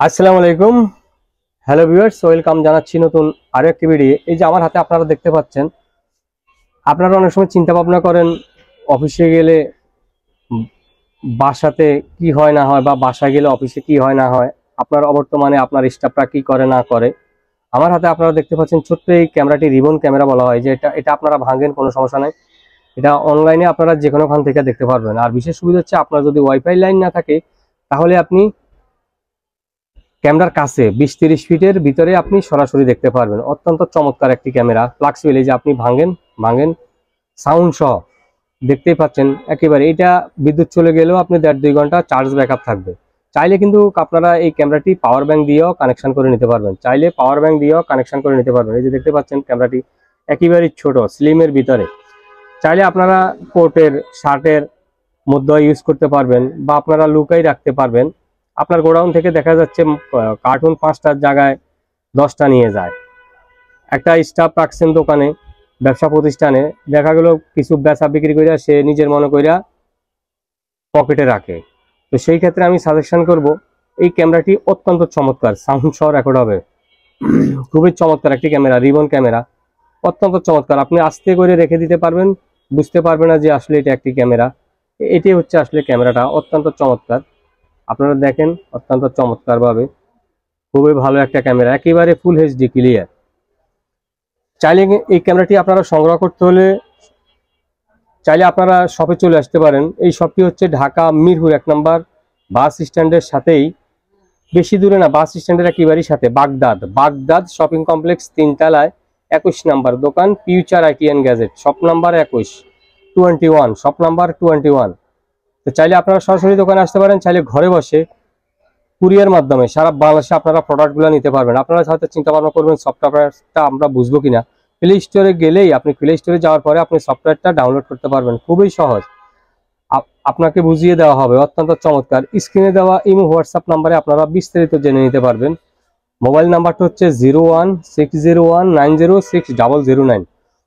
আসসালামু আলাইকুম। Hello viewers, welcome জানাচ্ছি নতুন আরো একটি ভিডিও। এই যে আমার হাতে আপনারা দেখতে পাচ্ছেন, আপনারা অনেক সময় চিন্তা ভাবনা করেন অফিসে গেলে বাসাতে কি হয় না হয়, বা বাসায় গেলে অফিসে কি হয় না হয়, আপনার অবর্তমানে আপনার স্টাফরা কি করে না করে। আমার হাতে আপনারা দেখতে পাচ্ছেন ছোট্ট এই ক্যামেরাটি রিবন ক্যামেরা বলা হয়। যে এটা আপনারা ভাঙেন, কোনো সমস্যা নাই। এটা অনলাইনে আপনারা যে কোনোখান থেকে দেখতে পারবেন। আর বিশেষ সুবিধা হচ্ছে, আপনার যদি ওয়াইফাই লাইন না থাকে তাহলে আপনি ক্যামেরার কাছে 20-30 ফিটের ভিতরে আপনি সরাসরি দেখতে পারবেন। অত্যন্ত চমৎকার একটি ক্যামেরা, ফ্লাক্সিবল। এই যে আপনি ভাঙেন সাউন্ড সহ দেখতেই পাচ্ছেন একেবারে। এটা বিদ্যুৎ চলে গেলেও আপনি 1.5-2 ঘন্টা চার্জ ব্যাকআপ থাকবে। চাইলে কিন্তু আপনারা এই ক্যামেরাটি পাওয়ার ব্যাংক দিয়েও কানেকশন করে নিতে পারবেন। এই যে দেখতে পাচ্ছেন ক্যামেরাটি একেবারে ছোট স্লিমের ভিতরে। চাইলে আপনারা কোটের শার্টের মধ্যে ইউজ করতে পারবেন, বা আপনারা লুকাই রাখতে পারবেন। আপনার গোডাউন থেকে দেখা যাচ্ছে কার্টুন 5টার জায়গায় 10টা নিয়ে যায়। একটা স্টাফ রাখছেন দোকানে, ব্যবসা প্রতিষ্ঠানে, দেখা গেল কিছু বেচা বিক্রি করিয়া সে নিজের মনে করিয়া পকেটে রাখে। তো সেই ক্ষেত্রে আমি সাজেশন করব, এই ক্যামেরাটি অত্যন্ত চমৎকার, সাউন্ড সহ রেকর্ড হবে। খুবই চমৎকার একটি ক্যামেরা, রিবন ক্যামেরা, অত্যন্ত চমৎকার। আপনি আস্তে করে রেখে দিতে পারবেন, বুঝতে পারবেন না যে আসলে এটা একটি ক্যামেরা। এটাই হচ্ছে আসলে ক্যামেরাটা, অত্যন্ত চমৎকার। আপনারা দেখেন অত্যন্ত চমৎকার ভাবে, খুবই ভালো একটা ক্যামেরা, একেবারে ফুল এইচডি ক্লিয়ার। চাইলে এই ক্যামেরাটি আপনারা সংগ্রহ করতে হলে চাইলে আপনারা শপে চলে আসতে পারেন। এই শপটি হচ্ছে ঢাকা মিরপুর 1 নম্বর বাস স্ট্যান্ডের সাথেই, বেশি দূরে না, বাস স্ট্যান্ডের একেবারেই সাথে, বাগদাদ শপিং কমপ্লেক্স 3 তলায় 21 নম্বর দোকান, future IT and gadget, shop number 21 shop number 21। তো চাইলে আপনারা সরাসরি দোকানে আসতে পারেন, চাইলে ঘরে বসে কুরিয়ার মাধ্যমে সারা বাংলাদেশে আপনারা প্রোডাক্টগুলো নিতে পারবেন। আপনারা হয়তো চিন্তা ভাবনা করবেন সফটওয়্যারটা আমরা বুঝবো কিনা। প্লে স্টোরে গেলেই, আপনি প্লে স্টোরে যাওয়ার পরে আপনি সফটওয়্যারটা ডাউনলোড করতে পারবেন, খুবই সহজ। আপনাকে বুঝিয়ে দেওয়া হবে, অত্যন্ত চমৎকার। স্ক্রিনে দেওয়া ইমো হোয়াটসঅ্যাপ নাম্বারে আপনারা বিস্তারিত জেনে নিতে পারবেন। মোবাইল নাম্বারটা হচ্ছে 01601906009।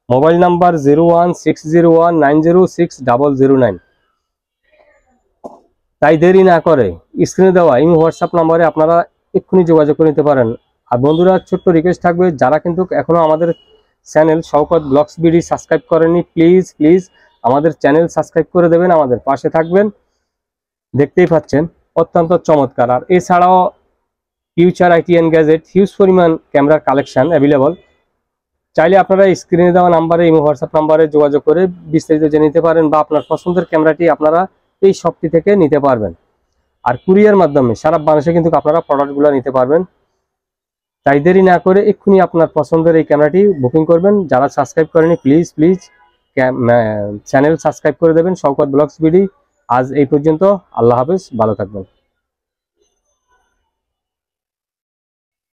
Mobile number 01601906009। তাই দেরি না করে স্ক্রিনে দেওয়া ইমো হোয়াটসঅ্যাপ নাম্বারে আপনারা এক্ষুনি যোগাযোগ করে নিতে পারেন। আর বন্ধুরা, ছোট্ট রিকোয়েস্ট থাকবে, যারা কিন্তু এখনো আমাদের channel Shawkat blogs BD subscribe করেননি, প্লিজ আমাদের চ্যানেল সাবস্ক্রাইব করে দেবেন, আমাদের পাশে থাকবেন। দেখতেই পাচ্ছেন অত্যন্ত চমৎকার। আর এছাড়াও future IT and gadget huge পরিমাণ ক্যামেরার কালেকশন অ্যাভেলেবল। চাইলে আপনারা স্ক্রিনে দেওয়া নাম্বারে ইমো হোয়াটসঅ্যাপ নাম্বারে যোগাযোগ করে বিস্তারিত জেনে নিতে পারেন, বা আপনার পছন্দের ক্যামেরাটি আপনারা এই শপটি থেকে নিতে পারবেন। আর কুরিয়ার মাধ্যমে সারা বাংলাদেশে কিন্তু আপনারা প্রোডাক্টগুলো নিতে পারবেন। তাই দেরি না করে এক্ষুনি আপনার পছন্দের এই ক্যামেরাটি বুকিং করবেন। যারা সাবস্ক্রাইব করেনি প্লিজ চ্যানেল সাবস্ক্রাইব করে দেবেন, শওকত ব্লগস বিডি। আজ এই পর্যন্ত, আল্লাহ হাফেজ, ভালো থাকবেন।